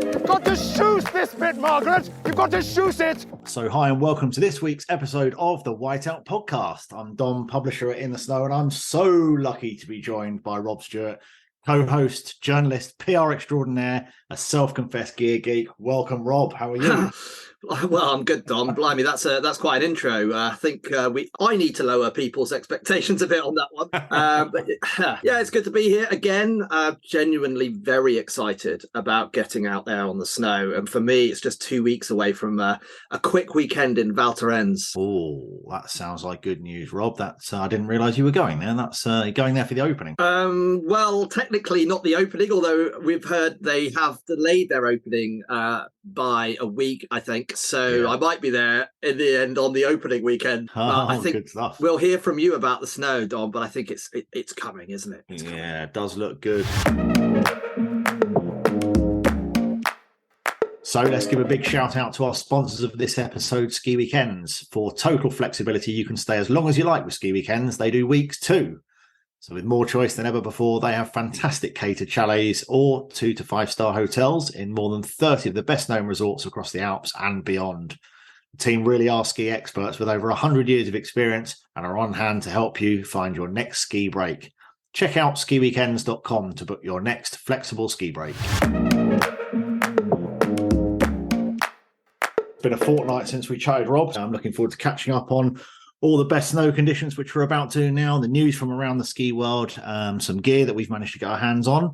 You've got to shoot this bit, Margaret. You've got to shoot it. So hi and welcome to this week's episode of the Whiteout Podcast. I'm Dom, publisher at In the Snow, and I'm so lucky to be joined by Rob Stewart, co-host, journalist, PR extraordinaire, a self-confessed gear geek. Welcome, Rob. How are you? Well, I'm good, Dom. Blimey, that's quite an intro. I think I need to lower people's expectations a bit on that one. But yeah, it's good to be here again. Genuinely very excited about getting out there on the snow. And for me, it's just 2 weeks away from a quick weekend in Val Thorens. Oh, that sounds like good news, Rob. That's I didn't realise you were going there. That's going there for the opening. Well, technically not the opening, although we've heard they have delayed their opening by a week, I think. So yeah. I might be there in the end on the opening weekend. I think good stuff. We'll hear from you about the snow, Dom, but I think it's coming, isn't it? It's coming. It does look good. So let's give a big shout out to our sponsors of this episode, Skiweekends. For total flexibility, you can stay as long as you like with Skiweekends. They do weeks too. So with more choice than ever before, they have fantastic catered chalets or 2 to 5 star hotels in more than 30 of the best known resorts across the Alps and beyond. The team really are ski experts with over 100 years of experience and are on hand to help you find your next ski break. Check out skiweekends.com to book your next flexible ski break. It's been a fortnight since we chatted, Rob. I'm looking forward to catching up on all the best snow conditions, which we're about to now, the news from around the ski world, some gear that we've managed to get our hands on,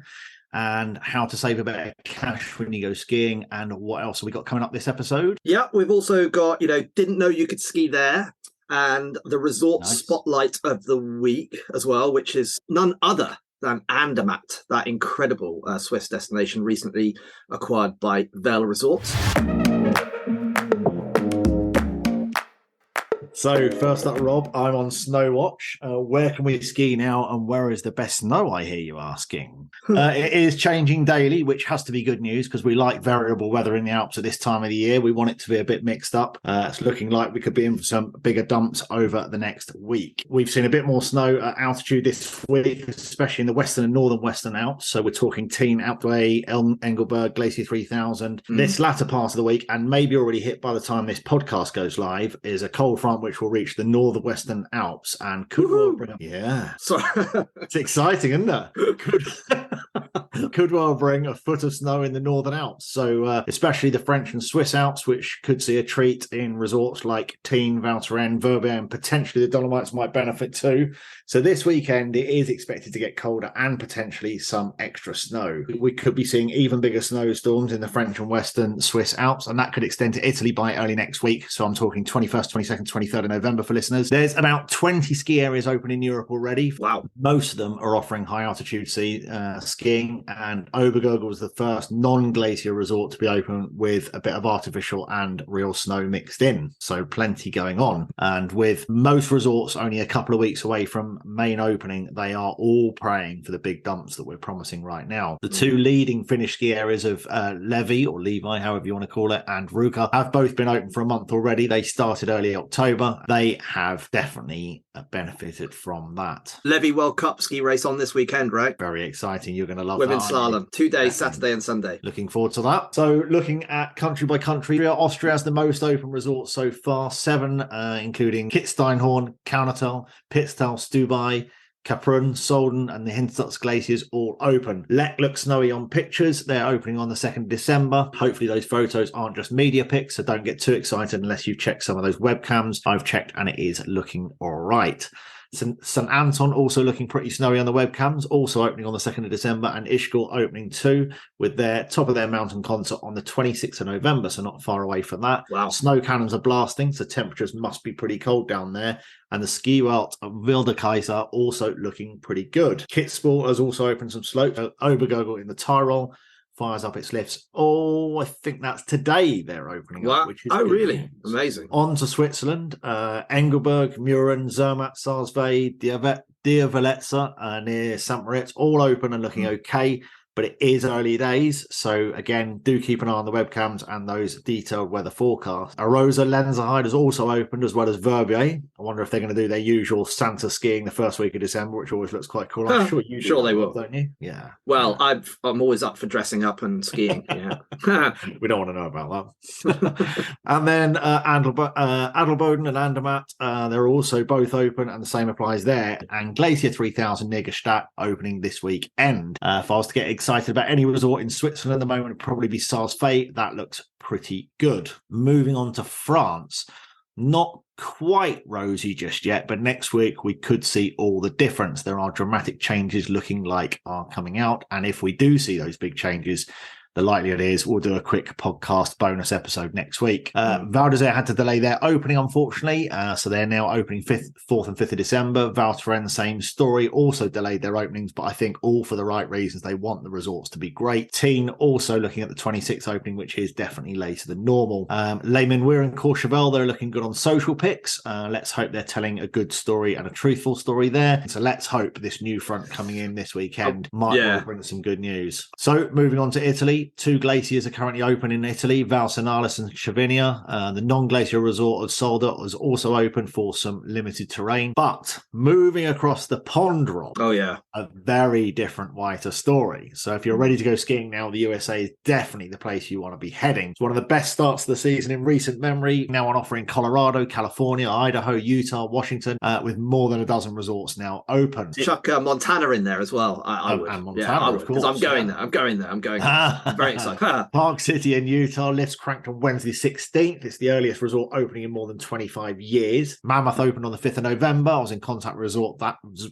and how to save a bit of cash when you go skiing, and what else have we got coming up this episode? Yeah, we've also got, didn't know you could ski there, and the resort spotlight of the week as well, which is none other than Andermat, that incredible Swiss destination recently acquired by Vale Resorts. So first up, Rob, I'm on Snow Watch. Where can we ski now, and where is the best snow, I hear you asking? It is changing daily, which has to be good news because we like variable weather in the Alps at this time of the year. We want it to be a bit mixed up. It's looking like we could be in for some bigger dumps over the next week. We've seen a bit more snow at altitude this week, especially in the western and northern western Alps. So we're talking Teen, Alpway, Engelberg, Glacier 3000. This latter part of the week, and maybe already hit by the time this podcast goes live, is a cold front which will reach the northwestern Alps and could well bring it's exciting, isn't it? Could well bring a foot of snow in the northern Alps. So especially the French and Swiss Alps, which could see a treat in resorts like Teen, Val Thorens, Verbier, and potentially the Dolomites might benefit too. So this weekend it is expected to get colder and potentially some extra snow. We could be seeing even bigger snowstorms in the French and Western Swiss Alps, and that could extend to Italy by early next week. So I'm talking 21st, 22nd, 23rd of November for listeners. There's about 20 ski areas open in Europe already. Wow. Most of them are offering high altitude skiing, and Obergurgl was the first non-glacier resort to be open with a bit of artificial and real snow mixed in. So plenty going on. And with most resorts only a couple of weeks away from main opening, they are all praying for the big dumps that we're promising right now. The two leading Finnish ski areas of Levi, or Levi, however you want to call it, and Ruka have both been open for a month already. They started early October. They have definitely benefited from that. Levi World Cup ski race on this weekend, right? Very exciting. You're going to love Women's that. slalom, 2 days, Saturday and Sunday. Looking forward to that. So looking at country by country, Austria has the most open resorts so far, 7, including Kitzsteinhorn, Kaunertal, Pitztal, Stubai, Kaprun, Solden, and the Hintertux glaciers all open. Lech looks snowy on pictures. They're opening on the 2nd of December. Hopefully those photos aren't just media pics, so don't get too excited unless you've checked some of those webcams. I've checked and it is looking all right. St Anton also looking pretty snowy on the webcams, also opening on the 2nd of December, and Ischgl opening too, with their top of their mountain concert on the 26th of November, so not far away from that. Wow. Snow cannons are blasting, so temperatures must be pretty cold down there. And the ski Welt of Wildekaiser also looking pretty good. Kitzbühel has also opened some slopes. Obergurgl in the Tyrol fires up its lifts. Oh, I think that's today they're opening up. Which is really? News. Amazing. On to Switzerland. Engelberg, Muren, Zermatt, Sarsveig, Dierveletzer near St. Moritz, all open and looking okay. but it is early days. So again, do keep an eye on the webcams and those detailed weather forecasts. Arosa Lenzerheide has also opened, as well as Verbier. I wonder if they're going to do their usual Santa skiing the first week of December, which always looks quite cool. I'm sure you do. Sure they will, don't you? Yeah. Well, yeah. I'm always up for dressing up and skiing. Yeah. We don't want to know about that. And then Adelboden and Andermat, they're also both open, and the same applies there. And Glacier 3000 Nigerstadt opening this weekend. If I was to get excited about any resort in Switzerland at the moment, it'd probably be Saas-Fee. That looks pretty good. Moving on to France. Not quite rosy just yet, but next week we could see all the difference. There are dramatic changes looking like are coming out, and if we do see those big changes, the likelihood is we'll do a quick podcast bonus episode next week. Val d'Isère had to delay their opening, unfortunately, so they're now opening 4th and 5th of December. Val Thorens, same story, also delayed their openings, but I think all for the right reasons. They want the resorts to be great. Teen also looking at the 26th opening, which is definitely later than normal. Les Menuires and Courchevel, they're looking good on social pics. Let's hope they're telling a good story and a truthful story there. So let's hope this new front coming in this weekend might well bring some good news. So moving on to Italy. 2 glaciers are currently open in Italy, Val Senalis and Chavinia. The non-glacier resort of Solda was also open for some limited terrain. But moving across the pond, Rob, a very different, whiter story. So if you're ready to go skiing now, the USA is definitely the place you want to be heading. It's one of the best starts of the season in recent memory. Now on offer in Colorado, California, Idaho, Utah, Washington, with more than a dozen resorts now open. Chuck Montana in there as well. I would. And Montana, of course. Because I'm going there. Very excited. Park City in Utah lifts cranked on Wednesday 16th. It's the earliest resort opening in more than 25 years. Mammoth opened on the 5th of November. I was in contact with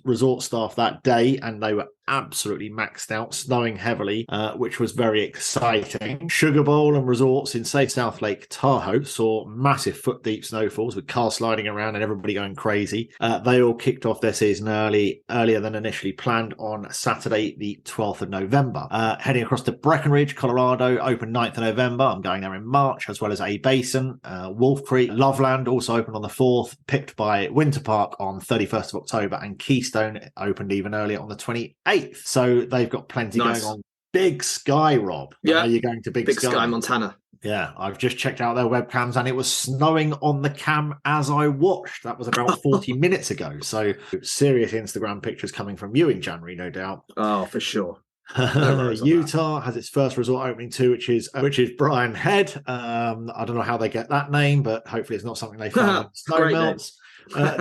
resort staff that day, and they were absolutely maxed out, snowing heavily, which was very exciting. Sugar Bowl and resorts in South Lake Tahoe saw massive foot-deep snowfalls with cars sliding around and everybody going crazy. They all kicked off their season earlier than initially planned on Saturday, the 12th of November. Heading across to Breckenridge, Colorado, open 9th of November. I'm going there in March, as well as A Basin, Wolf Creek, Loveland also opened on the 4th, picked by Winter Park on 31st of October, and Keystone opened even earlier on the 28th. So they've got plenty going on. Big Sky, Rob. Yeah, you're going to Big Sky, Montana. Yeah, I've just checked out their webcams, and it was snowing on the cam as I watched. That was about 40 minutes ago. So serious Instagram pictures coming from you in January, no doubt. Oh, for sure. Utah has its first resort opening too, which is Brian Head. I don't know how they get that name, but hopefully it's not something they find when snow melts.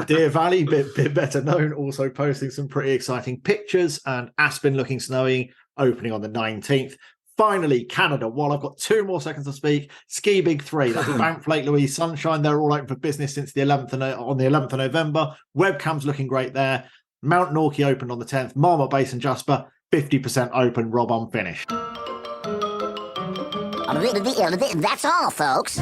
Deer Valley, bit better known, also posting some pretty exciting pictures, and Aspen looking snowy, opening on the 19th. Finally, Canada. While I've got 2 more seconds to speak, Ski Big 3. That's Banff, Lake Louise, Sunshine. They're all open for business since the 11th of November. Webcam's looking great there. Mount Norkie opened on the 10th. Marmot Basin, Jasper, 50% open. Rob, I'm finished. That's all, folks.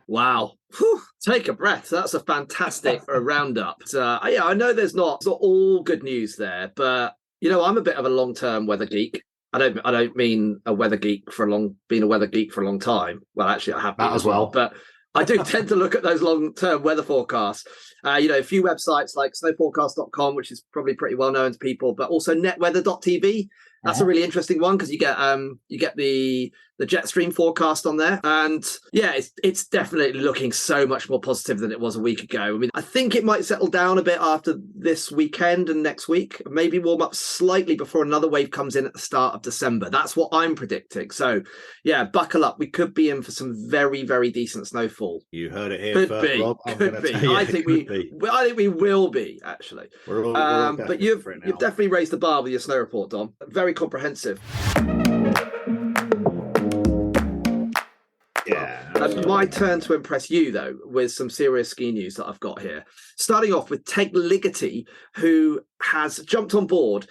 Wow. Whew. Take a breath. That's a fantastic roundup. I know there's not all good news there, but I'm a bit of a long-term weather geek. I don't mean a weather geek for being a weather geek for a long time. Well, actually, I have been that as well. But I do tend to look at those long-term weather forecasts. A few websites like snowforecast.com, which is probably pretty well known to people, but also netweather.tv. That's a really interesting one because you get the Jetstream forecast on there, and it's definitely looking so much more positive than it was a week ago. I mean, I think it might settle down a bit after this weekend and next week, maybe warm up slightly before another wave comes in at the start of December. That's what I'm predicting. So buckle up. We could be in for some very, very decent snowfall. You heard it here first, Rob. Could be. I think we will be actually. We're but you've definitely raised the bar with your snow report, Dom. Very comprehensive. My turn to impress you, though, with some serious ski news that I've got here. Starting off with Ted Ligety, who has jumped on board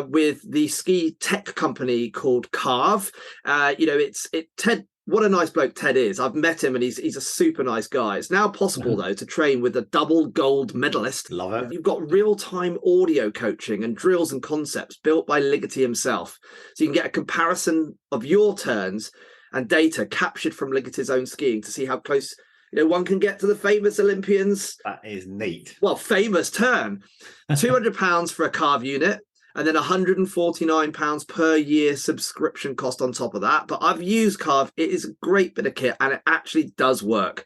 with the ski tech company called Carve. Ted. What a nice bloke Ted is. I've met him and he's a super nice guy. It's now possible, though, to train with a double gold medalist. Love it. You've got real-time audio coaching and drills and concepts built by Ligety himself. So you can get a comparison of your turns and data captured from Ligaty's own skiing to see how close one can get to the famous Olympians. That is neat. Well, famous turn. £200 for a carve unit, and then £149 per year subscription cost on top of that. But I've used Carve. It is a great bit of kit, and it actually does work.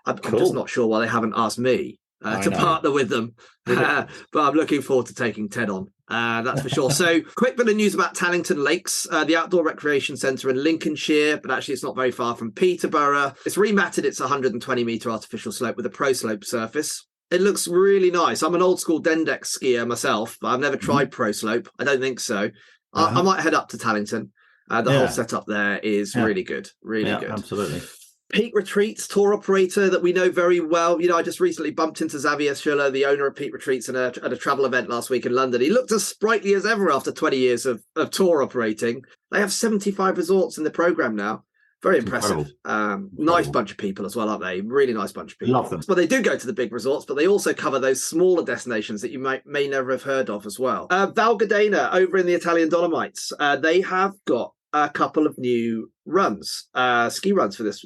I'm just not sure why they haven't asked me to partner with them. But I'm looking forward to taking Ted on. That's for sure. So quick bit of news about Tallington Lakes, the outdoor recreation centre in Lincolnshire, but actually it's not very far from Peterborough. It's rematted its 120 metre artificial slope with a pro slope surface. It looks really nice. I'm an old school Dendex skier myself, but I've never tried pro slope. I don't think so. I might head up to Tallington. The whole setup there is really good. Really good. Absolutely. Peak Retreats, tour operator that we know very well. I just recently bumped into Xavier Schuller, the owner of Peak Retreats, at a travel event last week in London. He looked as sprightly as ever after 20 years of tour operating. They have 75 resorts in the programme now. Very impressive. Nice bunch of people as well, aren't they? Really nice bunch of people. Love them. Well, they do go to the big resorts, but they also cover those smaller destinations that you may never have heard of as well. Val Gardena over in the Italian Dolomites. They have got a couple of new runs, ski runs for this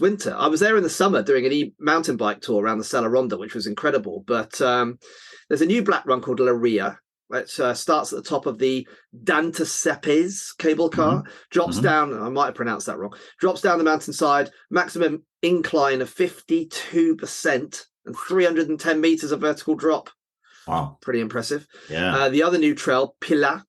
winter. I was there in the summer doing an mountain bike tour around the Sella Ronda, which was incredible. But there's a new black run called La Ria, which starts at the top of the Dantasepes cable car, drops down, I might have pronounced that wrong, drops down the mountainside, maximum incline of 52% and 310 meters of vertical drop. Wow. Pretty impressive. Yeah. The other new trail, Pilat,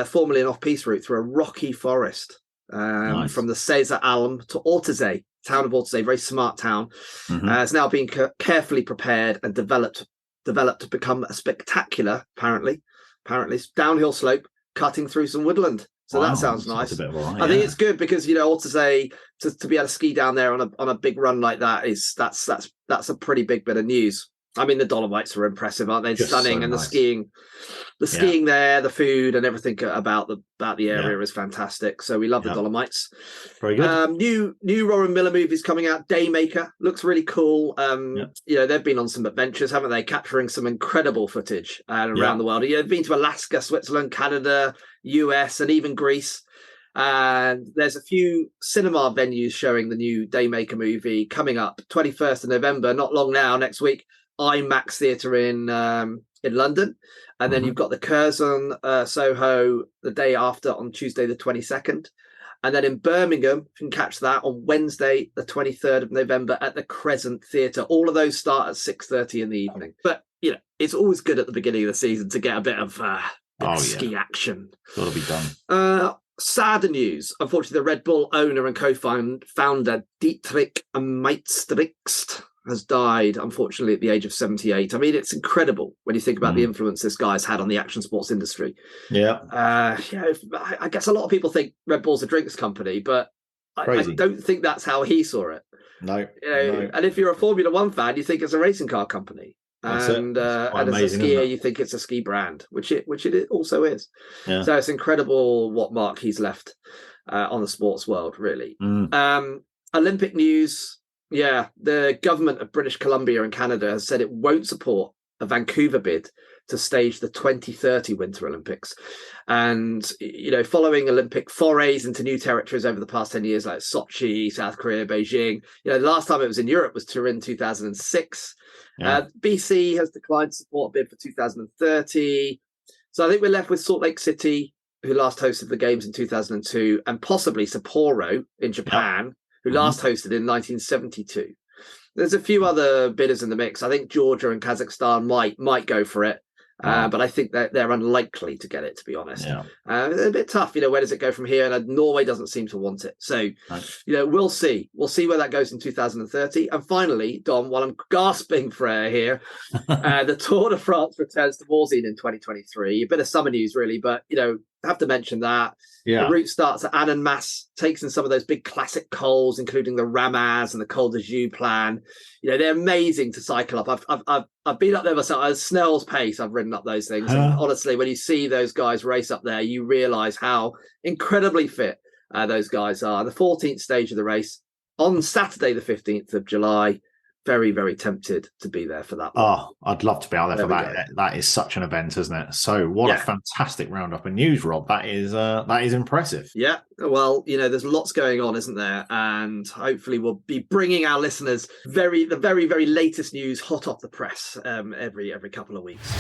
formerly an off-piste route through a rocky forest from the Cesar Alm to Ortezay, town of Ortezay, very smart town. It's now being carefully prepared and developed to become a spectacular, apparently downhill slope cutting through some woodland. So that sounds nice. I think it's good because Ortezay to be able to ski down there on a big run like that that's a pretty big bit of news. I mean, the Dolomites are impressive, aren't they? Just stunning, so and nice. The skiing there, the food, and everything about the area is fantastic. So we love the Dolomites. Very good. New Roran Miller movies coming out. Daymaker looks really cool. They've been on some adventures, haven't they? Capturing some incredible footage around the world. They've been to Alaska, Switzerland, Canada, US, and even Greece. And there's a few cinema venues showing the new Daymaker movie coming up 21st of November, not long now, next week. IMAX Theatre in London, and then you've got the Curzon Soho the day after on Tuesday the 22nd, and then in Birmingham you can catch that on Wednesday the 23rd of November at the Crescent Theatre. All of those start at 6:30 in the evening, but it's always good at the beginning of the season to get a bit of ski action. Got to be done. Sad news. Unfortunately, the Red Bull owner and co-founder Dietrich Maestricht has died, unfortunately, at the age of 78. I mean, it's incredible when you think about the influence this guy's had on the action sports industry. I guess a lot of people think Red Bull's a drinks company, but I don't think that's how he saw it. No. And if you're a Formula One fan, you think it's a racing car company. And as a skier, you think it's a ski brand, which it also is. Yeah. So it's incredible what mark he's left on the sports world, really. Olympic news. Yeah, the government of British Columbia and Canada has said it won't support a Vancouver bid to stage the 2030 Winter Olympics. And, following Olympic forays into new territories over the past 10 years, like Sochi, South Korea, Beijing, the last time it was in Europe was Turin 2006. BC has declined to support a bid for 2030. So I think we're left with Salt Lake City, who last hosted the Games in 2002, and possibly Sapporo in Japan, who last hosted in 1972. There's a few other bidders in the mix. I think Georgia and Kazakhstan might go for it, but I think they're unlikely to get it, to be honest. It's a bit tough, where does it go from here? And Norway doesn't seem to want it. So, we'll see. We'll see where that goes in 2030. And finally, Dom, while I'm gasping for air here, the Tour de France returns to Morzine in 2023. A bit of summer news, really, but, have to mention that. The route starts at Andermat, takes in some of those big classic cols, including the Ramaz and the Col de Joux plan. They're amazing to cycle up. I've been up there myself at a snail's pace. I've ridden up those things. And honestly, when you see those guys race up there, you realise how incredibly fit those guys are. The 14th stage of the race on Saturday, the 15th of July, very, very tempted to be there for that one. Oh, I'd love to be out there for that. That is such an event, isn't it? So what a fantastic roundup of news, Rob. That is impressive. Yeah, well, there's lots going on, isn't there? And hopefully we'll be bringing our listeners the very, very latest news hot off the press every couple of weeks.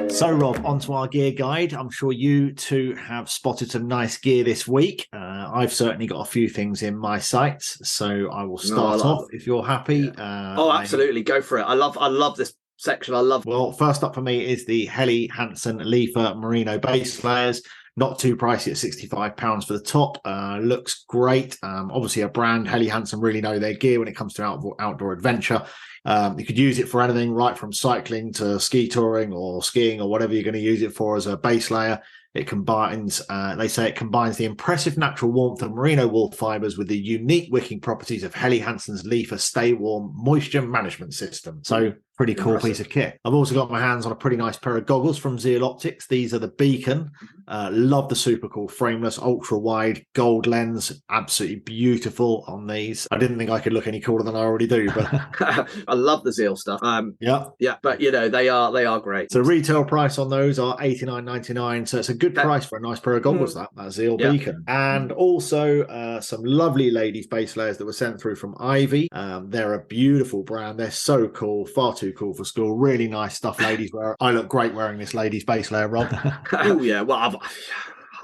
So, Rob, onto our gear guide. I'm sure you two have spotted some nice gear this week. I've certainly got a few things in my sights, so I will start off if you're happy. Yeah. Absolutely, go for it. I love this section. Well, first up for me is the Helly Hansen Leafer Merino base layers. Not too pricey at £65 for the top. Looks great. Obviously, a brand, Helly Hansen, really know their gear when it comes to outdoor adventure. You could use it for anything, right from cycling to ski touring or skiing or whatever you're going to use it for as a base layer. It combines, they say it combines the impressive natural warmth of merino wool fibres with the unique wicking properties of Helly Hansen's Leafer Stay Warm moisture management system. So pretty cool piece of kit. I've also got my hands on a pretty nice pair of goggles from Zeal Optics. These are the Beacon. Love the super cool frameless, ultra wide gold lens. Absolutely beautiful on these. I didn't think I could look any cooler than I already do, but I love the Zeal stuff. Yeah, but they are great. So retail price on those are $89.99. So it's a good price for a nice pair of goggles. That Zeal Beacon, and also some lovely ladies base layers that were sent through from Ivy. They're a beautiful brand. They're so cool, far too cool for school. Really nice stuff ladies wear. I look great wearing this ladies base layer, Rob. Oh yeah, well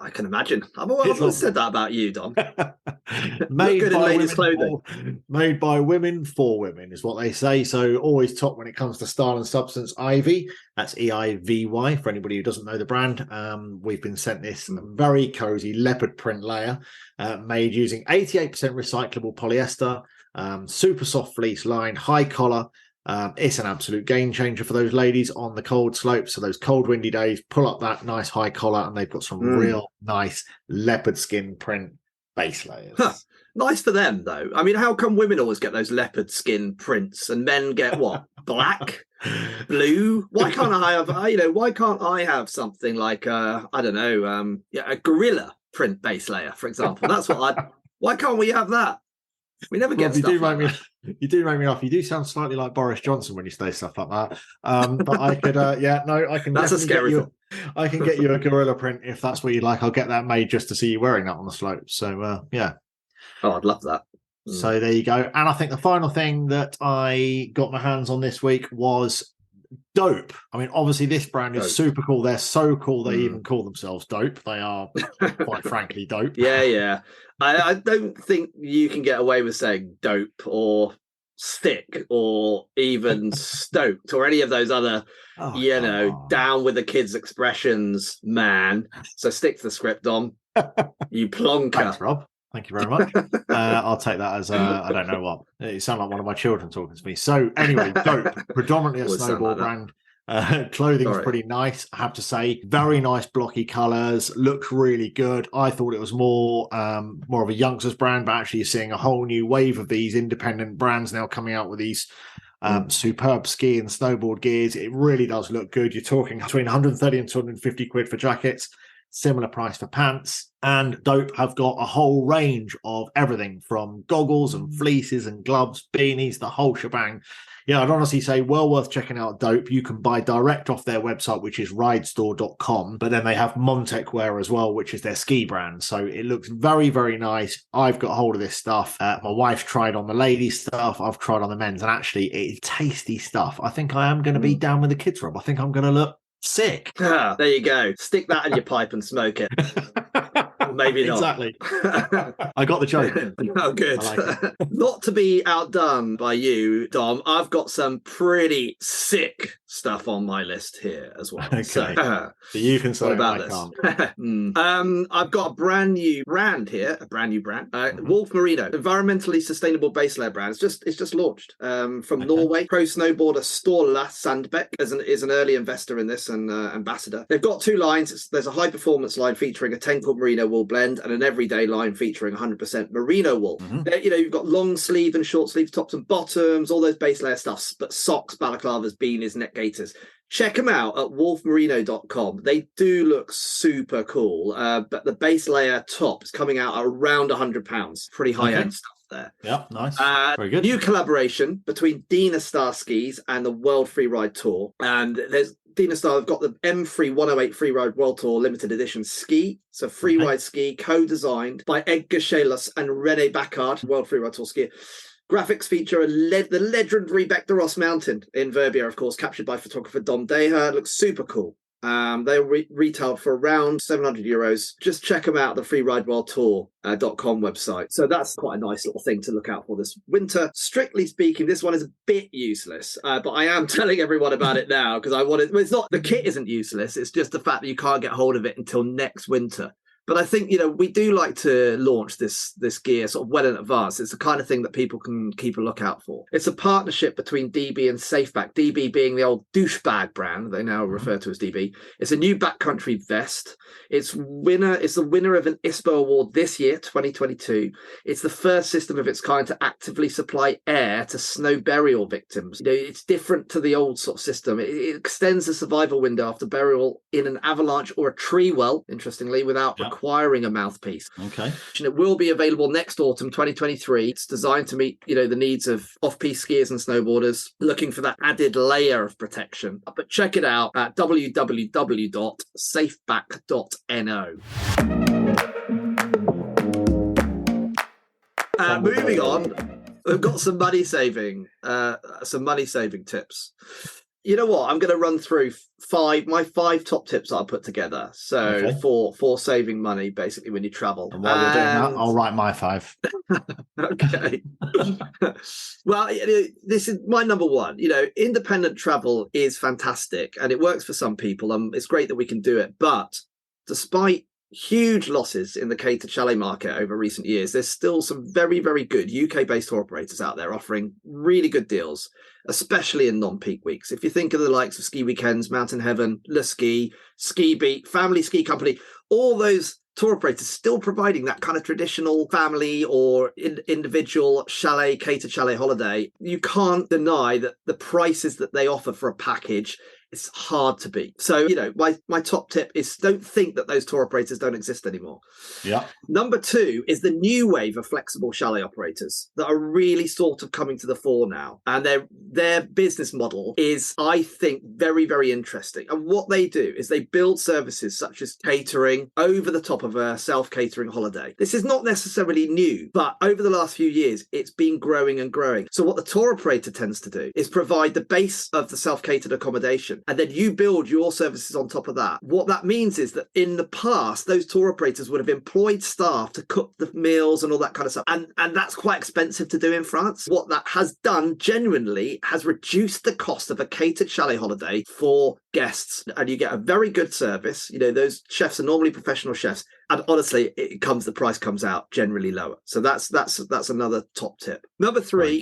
I can imagine. I've always said that about you, Dom. Made good in ladies' clothing. Made by women for women is what they say. So always top when it comes to style and substance. Ivy, that's EIVY for anybody who doesn't know the brand. We've been sent this very cozy leopard print layer made using 88% recyclable polyester, super soft fleece line, high collar. It's an absolute game changer for those ladies on the cold slopes. So those cold, windy days, pull up that nice high collar, and they've got some real nice leopard skin print base layers. Nice for them, though. I mean, how come women always get those leopard skin prints and men get what? Black, blue? Why can't I have? Why can't I have something like a gorilla print base layer, for example? That's what Why can't we have that? We never get stuff like that. You do make me laugh. You do sound slightly like Boris Johnson when you say stuff like that. But I could, I can. That's a scary thing. I can get you a gorilla print if that's what you like. I'll get that made just to see you wearing that on the slope. So yeah. Oh, I'd love that. So there you go. And I think the final thing that I got my hands on this week was Dope. I mean, obviously this brand is super cool. They're so cool they even call themselves Dope. They are quite frankly dope. Yeah. I don't think you can get away with saying dope or stick or even stoked or any of those other, down with the kids expressions, man. So stick to the script, Dom. You plonker. Thanks, Rob. Thank you very much. I'll take that as I don't know what. It sounds like one of my children talking to me. So anyway, Dope, predominantly a snowboard brand. Clothing's pretty nice, I have to say. Very nice blocky colours, looks really good. I thought it was more of a youngsters brand, but actually you're seeing a whole new wave of these independent brands now coming out with these superb ski and snowboard gears. It really does look good. You're talking between 130 and 250 quid for jackets, similar price for pants. And Dope have got a whole range of everything from goggles and fleeces and gloves, beanies, the whole shebang. Yeah, I'd honestly say well worth checking out Dope. You can buy direct off their website, which is ridestore.com. But then they have Montec Wear as well, which is their ski brand. So it looks very, very nice. I've got hold of this stuff. My wife tried on the ladies stuff. I've tried on the men's. And actually, it's tasty stuff. I think I am going to be down with the kids, Rob. I think I'm going to look sick. There you go. Stick that in your pipe and smoke it. Maybe not. Exactly. I got the joke. Oh, good. Like not to be outdone by you, Dom, I've got some pretty sick stuff on my list here as well. Okay. So you can say about this. I've got a brand new brand here, Wolf Merino, environmentally sustainable base layer brand. It's just launched from Norway. Pro snowboarder Sturla Sandbeck is an early investor in this and ambassador. They've got two lines. There's a high performance line featuring a 10-cord merino wool blend and an everyday line featuring 100% merino wool. You've got long sleeve and short sleeve tops and bottoms, all those base layer stuffs, but socks, balaclavas, beanies, neck gaiters. Check them out at wolfmerino.com. They do look super cool, but the base layer top is coming out at around £100. Pretty high-end stuff there. Yeah, nice. Very good. New collaboration between Dina Star Skis and the World Freeride Tour. And there's Dina Star have got the M3 108 Freeride World Tour limited edition ski. So freeride ski, co-designed by Edgar Chalos and René Bacard, World Freeride Tour skier. Graphics feature the legendary Bec de Ross mountain in Verbier, of course, captured by photographer Dom Deha. It looks super cool. They retailed for around €700. Just check them out, the freerideworldtour.com website. So that's quite a nice little thing to look out for this winter. Strictly speaking, this one is a bit useless, but I am telling everyone about it now because I want it. Well, it's not, the kit isn't useless. It's just the fact that you can't get hold of it until next winter. But I think, we do like to launch this gear sort of well in advance. It's the kind of thing that people can keep a lookout for. It's a partnership between DB and Safeback. DB being the old douchebag brand they now refer to as DB. It's a new backcountry vest. It's the winner of an ISPO award this year, 2022. It's the first system of its kind to actively supply air to snow burial victims. It's different to the old sort of system. It extends the survival window after burial in an avalanche or a tree well, interestingly, without requiring a mouthpiece. Okay. And it will be available next autumn, 2023. It's designed to meet, the needs of off-piste skiers and snowboarders looking for that added layer of protection. But check it out at www.safeback.no. Moving on, we've got some money saving tips. You know what? I'm going to run through my five top tips that I put together. So for saving money, basically, when you travel. And while you're doing that, I'll write my 5. Okay. Well, this is my number one. Independent travel is fantastic and it works for some people. It's great that we can do it. But despite huge losses in the catered chalet market over recent years, there's still some very, very good UK-based tour operators out there offering really good deals, especially in non-peak weeks. If you think of the likes of Skiweekends, Mountain Heaven, Le Ski, Ski Beat, Family Ski Company, all those tour operators still providing that kind of traditional family or individual chalet, catered chalet holiday, you can't deny that the prices that they offer for a package, it's hard to beat. So, my top tip is don't think that those tour operators don't exist anymore. Yeah. Number 2 is the new wave of flexible chalet operators that are really sort of coming to the fore now. And their business model is, I think, very, very interesting. And what they do is they build services such as catering over the top of a self-catering holiday. This is not necessarily new, but over the last few years, it's been growing and growing. So what the tour operator tends to do is provide the base of the self-catered accommodation, and then you build your services on top of that. What that means is that in the past, those tour operators would have employed staff to cook the meals and all that kind of stuff. And that's quite expensive to do in France. What that has done genuinely has reduced the cost of a catered chalet holiday for guests. And you get a very good service. Those chefs are normally professional chefs. And honestly, the price comes out generally lower. So that's another top tip. Number 3,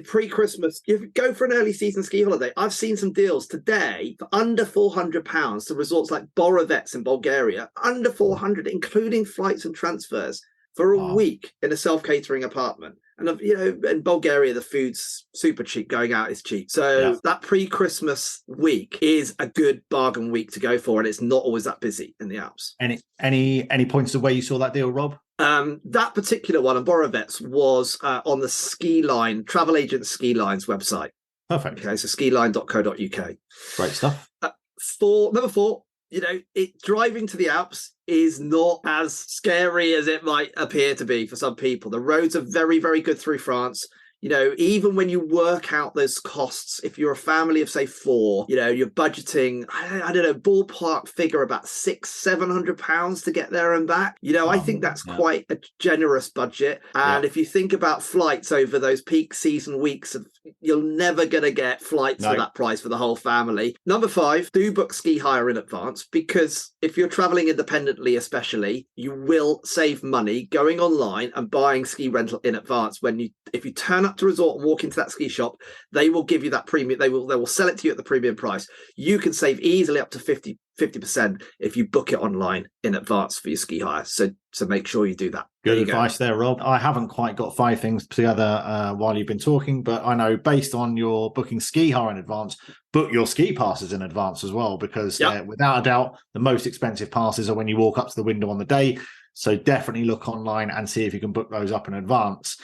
pre-Christmas, you go for an early season ski holiday. I've seen some deals today for under £400 to resorts like Borovets in Bulgaria, under £400, including flights and transfers for a week in a self-catering apartment. And, in Bulgaria, the food's super cheap. Going out is cheap. So that pre-Christmas week is a good bargain week to go for. And it's not always that busy in the Alps. Any points of where you saw that deal, Rob? That particular one on Borovets was on the Ski Line, travel agent Ski Line's website. Perfect. Okay, so skiline.co.uk. Great stuff. Number 4, driving to the Alps is not as scary as it might appear to be for some people. The roads are very, very good through France. Even when you work out those costs, if you're a family of, say, 4, you're budgeting, I don't know, ballpark figure about £600-700 to get there and back. I think that's quite a generous budget. And if you think about flights over those peak season weeks, you're never going to get flights for that price for the whole family. Number 5, do book ski hire in advance, because if you're traveling independently, especially, you will save money going online and buying ski rental in advance. If you turn up to resort and walk into that ski shop, they will give you that premium. They will sell it to you at the premium price. You can save easily up to 50 50% if you book it online in advance for your ski hire. So make sure you do that. Good advice there, Rob. I haven't quite got 5 things together while you've been talking, but I know based on your booking ski hire in advance, book your ski passes in advance as well, because without a doubt, the most expensive passes are when you walk up to the window on the day. So definitely look online and see if you can book those up in advance.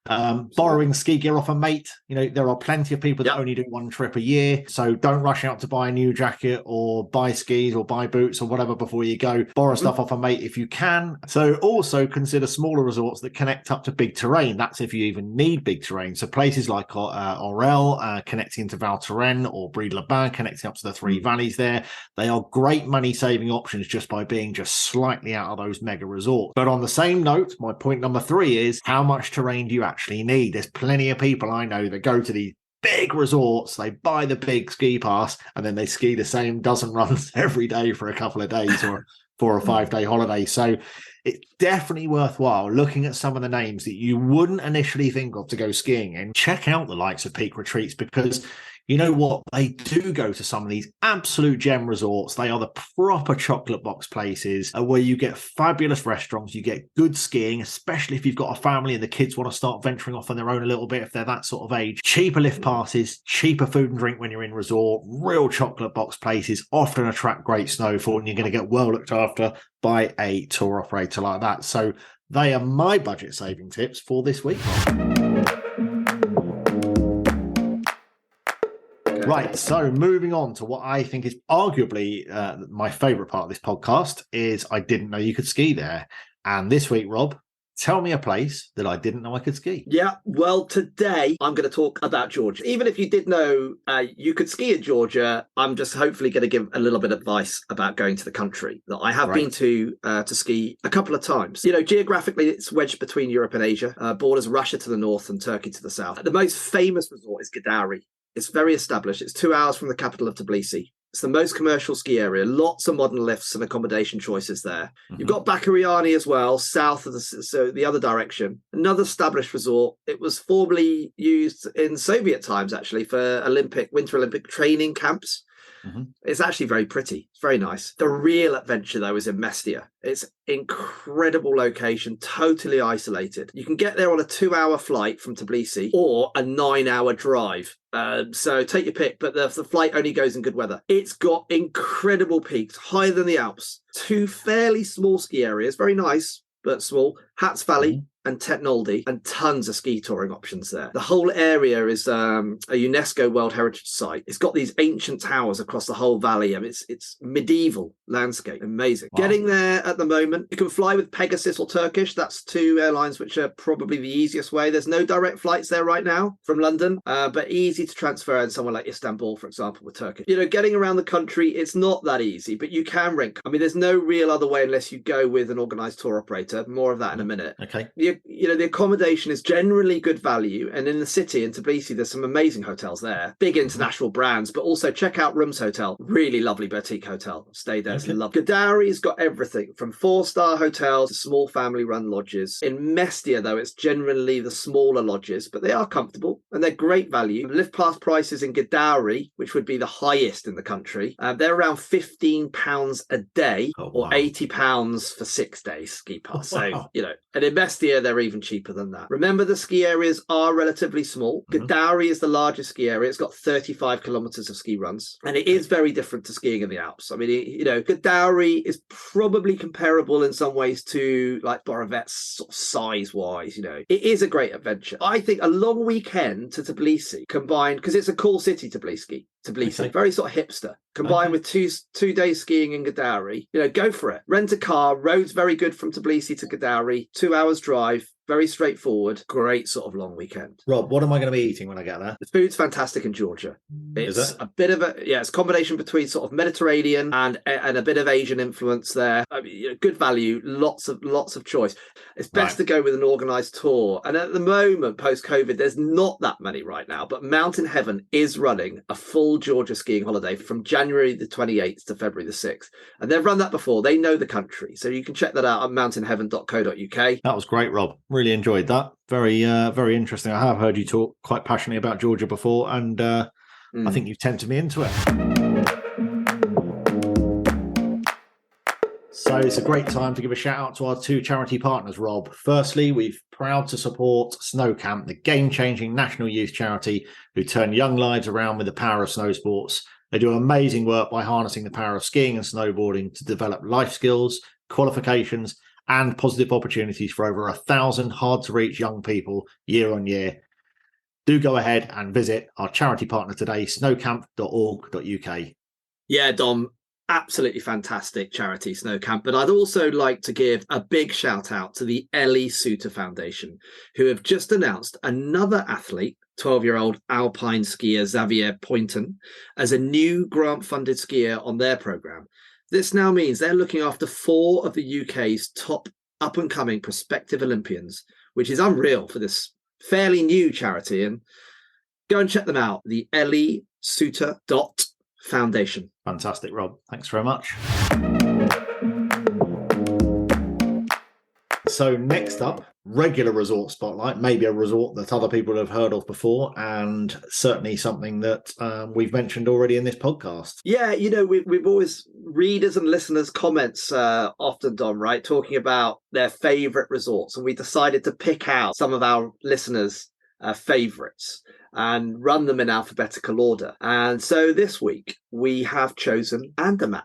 Borrowing ski gear off a mate. There are plenty of people that only do one trip a year, so don't rush out to buy a new jacket or buy skis or buy boots or whatever before you go. Borrow stuff off a mate if you can. So also consider smaller resorts that connect up to big terrain. That's if you even need big terrain. So places like Aurel connecting to Val Thorens or Brie-de-la-Bas connecting up to the 3 valleys there. They are great money saving options just by being just slightly out of those mega resorts. But on the same note, my point number 3 is, how much terrain do you actually need? There's plenty of people I know that go to these big resorts, they buy the big ski pass, and then they ski the same dozen runs every day for a couple of days or 4 or 5 day holiday. So it's definitely worthwhile looking at some of the names that you wouldn't initially think of to go skiing, and check out the likes of Peak Retreats, because you know what? They do go to some of these absolute gem resorts. They are the proper chocolate box places where you get fabulous restaurants, you get good skiing, especially if you've got a family and the kids want to start venturing off on their own a little bit if they're that sort of age. Cheaper lift passes, cheaper food and drink when you're in resort, real chocolate box places, often attract great snowfall, and you're going to get well looked after by a tour operator like that. So they are my budget saving tips for this week. Right, so moving on to what I think is arguably my favourite part of this podcast is I didn't know you could ski there. And this week, Rob, tell me a place that I didn't know I could ski. Yeah, well, today I'm going to talk about Georgia. Even if you did know you could ski in Georgia, I'm just hopefully going to give a little bit of advice about going to the country that I have been to ski a couple of times. Geographically, it's wedged between Europe and Asia, borders Russia to the north and Turkey to the south. The most famous resort is Gdańsk. It's very established. It's 2 hours from the capital of Tbilisi. It's the most commercial ski area. Lots of modern lifts and accommodation choices there. You've got Bakuriani as well, south of the other direction. Another established resort. It was formerly used in Soviet times, actually, for Winter Olympic training camps. It's actually very pretty. It's very nice. The real adventure, though, is in Mestia. It's incredible location, totally isolated. You can get there on a 2-hour flight from Tbilisi or a 9-hour drive. So take your pick, but the flight only goes in good weather. It's got incredible peaks, higher than the Alps. 2 fairly small ski areas, very nice, but small. Hats Valley and Tetnoldi, and tons of ski touring options there. The whole area is a UNESCO World Heritage Site. It's got these ancient towers across the whole valley. I mean, it's medieval landscape. Amazing. Wow. Getting there at the moment, you can fly with Pegasus or Turkish. That's 2 airlines which are probably the easiest way. There's no direct flights there right now from London, but easy to transfer in somewhere like Istanbul, for example, with Turkish. Getting around the country, it's not that easy, but you can rent. I mean, there's no real other way unless you go with an organised tour operator. More of that in a minute. Okay. The accommodation is generally good value, and in the city in Tbilisi there's some amazing hotels there, big international brands, but also check out Rooms Hotel, really lovely boutique hotel. Stay there. Okay. Love. Gdańsk's got everything from 4-star hotels to small family run lodges. In Mestia though, it's generally the smaller lodges, but they are comfortable and they're great value. Lift pass prices in Gdańsk, which would be the highest in the country, they're around £15 a day or £80 for 6 days ski pass. So and in Mestia they're even cheaper than that. Remember, the ski areas are relatively small. Gdańsk is the largest ski area. It's got 35 kilometers of ski runs, and it is very different to skiing in the Alps. I mean, Gdańsk is probably comparable in some ways to like Borovets sort of size-wise. It is a great adventure. I think a long weekend to Tbilisi combined, because it's a cool city, Tbilisi, very sort of hipster, combined with two days skiing in Gdańsk. Go for it. Rent a car. Roads very good from Tbilisi to Gdańsk. 2 hours drive. Very straightforward, great sort of long weekend. Rob, what am I going to be eating when I get there? The food's fantastic in Georgia. It's Is it? a bit of it's a combination between sort of Mediterranean and a bit of Asian influence there. I mean, good value, lots of choice. It's best to go with an organised tour. And at the moment, post-COVID, there's not that many right now, but Mountain Heaven is running a full Georgia skiing holiday from January the 28th to February the 6th. And they've run that before. They know the country. So you can check that out at mountainheaven.co.uk. That was great, Rob. Really enjoyed that. Very interesting. I have heard you talk quite passionately about Georgia before, and I think you've tempted me into it. So it's a great time to give a shout out to our two charity partners, Rob. Firstly, we're proud to support Snow Camp, the game-changing national youth charity who turn young lives around with the power of snow sports. They do amazing work by harnessing the power of skiing and snowboarding to develop life skills, qualifications, and positive opportunities for over 1,000 hard-to-reach young people year on year. Do go ahead and visit our charity partner today, snowcamp.org.uk. Yeah, Dom, absolutely fantastic charity, Snow Camp. But I'd also like to give a big shout out to the Ellie Suter Foundation, who have just announced another athlete, 12-year-old alpine skier Xavier Poynton, as a new grant-funded skier on their programme. This now means they're looking after 4 of the UK's top up-and-coming prospective Olympians, which is unreal for this fairly new charity. And go and check them out, the Ellie Suter Foundation. Fantastic, Rob. Thanks very much. So next up, regular resort spotlight, maybe a resort that other people have heard of before, and certainly something that we've mentioned already in this podcast. Yeah, you know, we've always, readers and listeners comments often, Dom, right, talking about their favourite resorts, and we decided to pick out some of our listeners' favourites and run them in alphabetical order. And so this week we have chosen Andermat.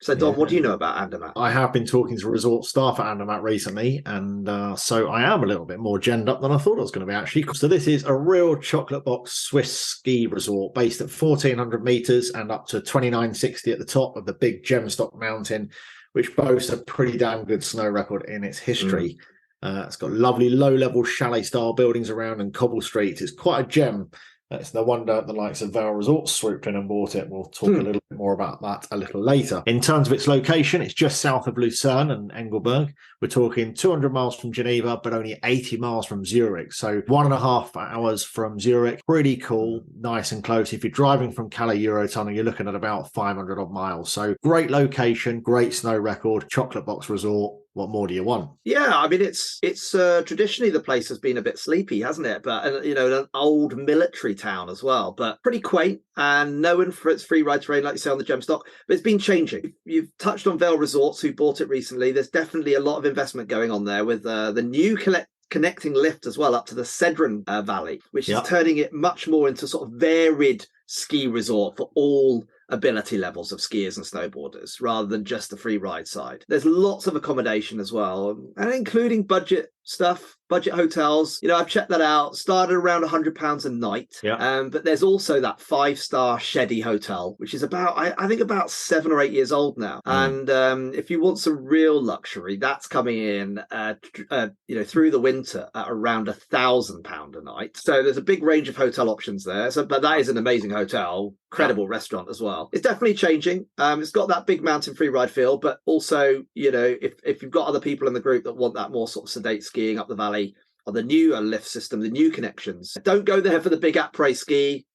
So, Dom, what do you know about Andermat? I have been talking to resort staff at Andermat recently, and so I am a little bit more genned up than I thought I was going to be, actually. So this is a real chocolate box Swiss ski resort based at 1,400 metres and up to 2,960 at the top of the big Gemstock mountain, which boasts a pretty damn good snow record in its history. It's got lovely low-level chalet-style buildings around and cobble streets. It's quite a gem. It's no wonder the likes of Vail Resorts swooped in and bought it. We'll talk a little bit more about that a little later. In terms of its location, it's just south of Lucerne and Engelberg. We're talking 200 miles from Geneva, but only 80 miles from Zurich. So 1.5 hours from Zurich. Pretty cool, nice and close. If you're driving from Calais Eurotunnel, you're looking at about 500 odd miles. So great location, great snow record, chocolate box resort. What more do you want? Yeah, I mean, it's traditionally the place has been a bit sleepy, hasn't it? But, you know, an old military town as well, but pretty quaint and known for its free ride terrain, like you say, on the Gemstock. But it's been changing. You've touched on Vail Resorts, who bought it recently. There's definitely a lot of investment going on there with the new connecting lift as well up to the Cedron Valley, which is turning it much more into sort of varied ski resort for all ability levels of skiers and snowboarders rather than just the free ride side. There's lots of accommodation as well, and including budget stuff, budget hotels. You know, I've checked that out, started around £100 a night. But there's also that 5-star Sheddy hotel, which is about, I think about 7 or 8 years old now. And if you want some real luxury, that's coming in, you know, through the winter at around £1,000 a night. So there's a big range of hotel options there. So, but that is an amazing hotel, incredible restaurant as well. It's definitely changing. It's got that big mountain free ride feel, but also, you know, if you've got other people in the group that want that more sort of sedate skiing up the valley, or the new lift system, the new connections, don't go there for the big après ski.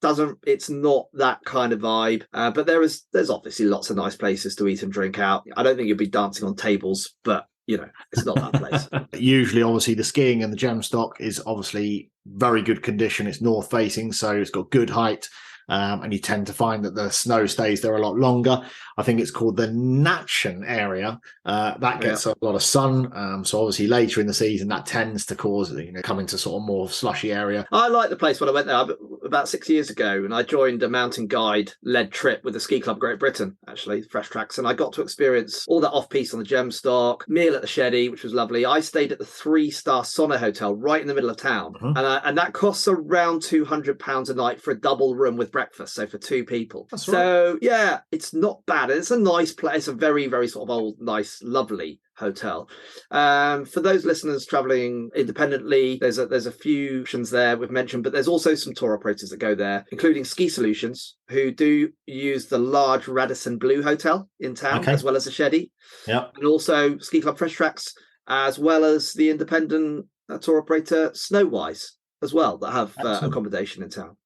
It's not that kind of vibe. But there's obviously lots of nice places to eat and drink out. I don't think you'll be dancing on tables, but you know, it's not that place. Usually, obviously, the skiing and the Gemstock is obviously very good condition. It's north facing, so it's got good height. And you tend to find that the snow stays there a lot longer. I think it's called the Natchen area. That gets a lot of sun. So obviously later in the season, that tends to cause, you know, come into sort of more slushy area. I like the place when I went there about 6 years ago, and I joined a mountain guide led trip with the Ski Club Great Britain, actually, Fresh Tracks. And I got to experience all that off-piste on the Gemstock, meal at the Sheddy, which was lovely. I stayed at the 3-star Sonne Hotel right in the middle of town. And that costs around £200 a night for a double room with breakfast, so for 2 people. That's so right. Yeah, it's not bad. It's a nice place. It's a very, very sort of old, nice, lovely hotel. For those listeners traveling independently, there's a few options there we've mentioned, but there's also some tour operators that go there, including Ski Solutions, who do use the large Radisson Blue Hotel in town, as well as the Sheddy. And also Ski Club Fresh Tracks, as well as the independent tour operator Snowwise as well, that have accommodation in town.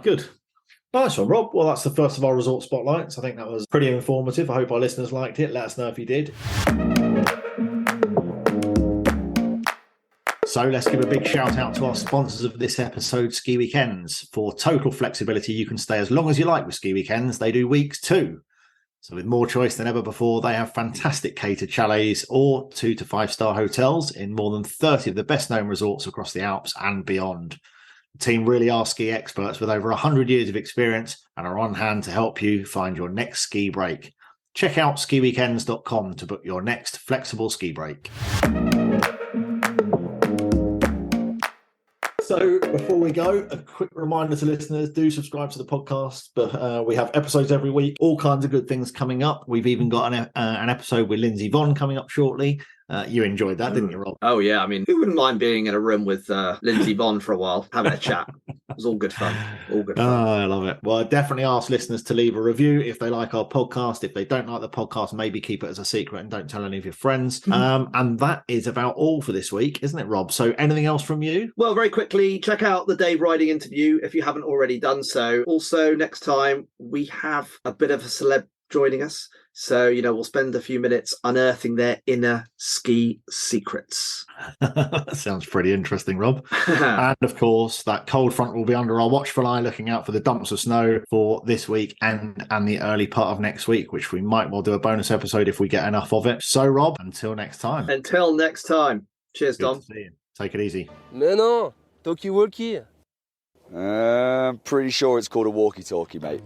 Good. Nice one, Rob. Well, that's the first of our resort spotlights. I think that was pretty informative. I hope our listeners liked it. Let us know if you did. So let's give a big shout out to our sponsors of this episode, Skiweekends. For total flexibility, you can stay as long as you like with Skiweekends. They do weeks too. So with more choice than ever before, they have fantastic catered chalets or 2 to 5 star hotels in more than 30 of the best known resorts across the Alps and beyond. The team really are ski experts with over 100 years of experience and are on hand to help you find your next ski break. Check out skiweekends.com to book your next flexible ski break. So before we go, a quick reminder to listeners, do subscribe to the podcast. But we have episodes every week, all kinds of good things coming up. We've even got an episode with Lindsay Vonn coming up shortly. You enjoyed that, didn't you, Rob? Oh, yeah. I mean, who wouldn't mind being in a room with Lindsay Vonn for a while, having a chat? It was all good fun. All good fun. Oh, I love it. Well, I definitely ask listeners to leave a review if they like our podcast. If they don't like the podcast, maybe keep it as a secret and don't tell any of your friends. And that is about all for this week, isn't it, Rob? So anything else from you? Well, very quickly, check out the Dave Riding interview if you haven't already done so. Also, next time, we have a bit of a celeb joining us. So, we'll spend a few minutes unearthing their inner ski secrets. That sounds pretty interesting, Rob. And of course, that cold front will be under our watchful eye, looking out for the dumps of snow for this week and the early part of next week, which we might well do a bonus episode if we get enough of it. So, Rob, until next time. Until next time. Cheers, Good Dom. to see you. Take it easy. Mais non, talkie-walkie. Pretty sure it's called a walkie-talkie, mate.